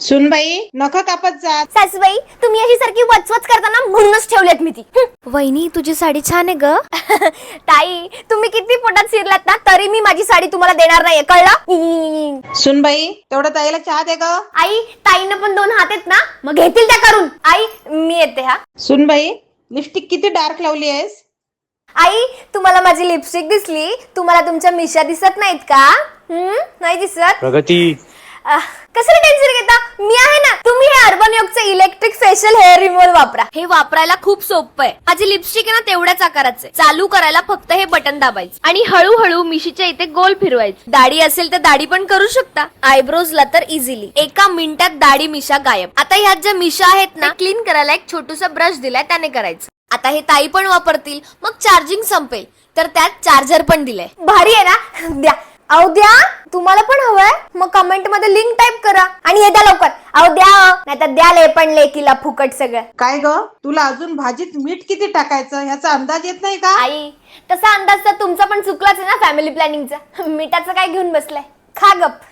सुनबाई नख कापत जा. सासूबाई तुम्ही अशी सारखी वचवच करताना म्हणूनच ठेवलेत मी ती. वहिनी तुझी साडी छान आहे ग. ताई तुम्ही किती पोटात शिरलात ना तरी मी माझी साडी तुम्हाला देणार नाहीये, कळलं? सुनबाई तेवढं ताईला चहा दे ग. आई ताईनं पण 2 हात आहेत ना, मग घेतील त्या करून. आई मी येते हा. सुनबाई लिपस्टिक किती डार्क लावली आहेस. आई तुम्हाला माझी लिपस्टिक दिसली, तुम्हाला तुमच्या मिशा दिसत नाहीत का? नाही दिसत. प्रगती कसं टेन्शन घेता, मी आहे ना. तुम्ही हे अर्बन योगचे इलेक्ट्रिक फेशियल हेअर रिमूव्हर वापरा. हे वापरायला खूप सोपं आहे. माझी लिपस्टिक आहे ना तेवढ्याच आकाराचं आहे. चालू करायला फक्त हे बटन दाबायचं आणि हळूहळू मिशीच्या इथे गोल फिरवायचं. दाढी असेल तर दाढी पण करू शकता. आयब्रोजला तर इझिली 1 मिनिटात दाढी मिशा गायब. आता ह्यात ज्या मिशा आहेत ना क्लीन करायला एक छोटूसा ब्रश दिलाय, त्याने करायचं. आता हे ताई पण वापरतील, मग चार्जिंग संपेल तर त्यात चार्जर पण दिलाय. भारी आहे ना. द्या अहो द्या, तुम्हाला पण हवंय मग कमेंट मध्ये लिंक टाईप करा आणि हे द्या लवकर. अहो द्या, नाही तर द्या पण लेकीला फुकट सगळं. काय ग तुला अजून भाजीत मीठ किती टाकायचं ह्याचा अंदाज येत नाही का. आई तसा अंदाज तर तुमचा पण चुकलाच आहे ना फॅमिली प्लॅनिंगचा. मिठाचं काय घेऊन बसलाय, खा गप.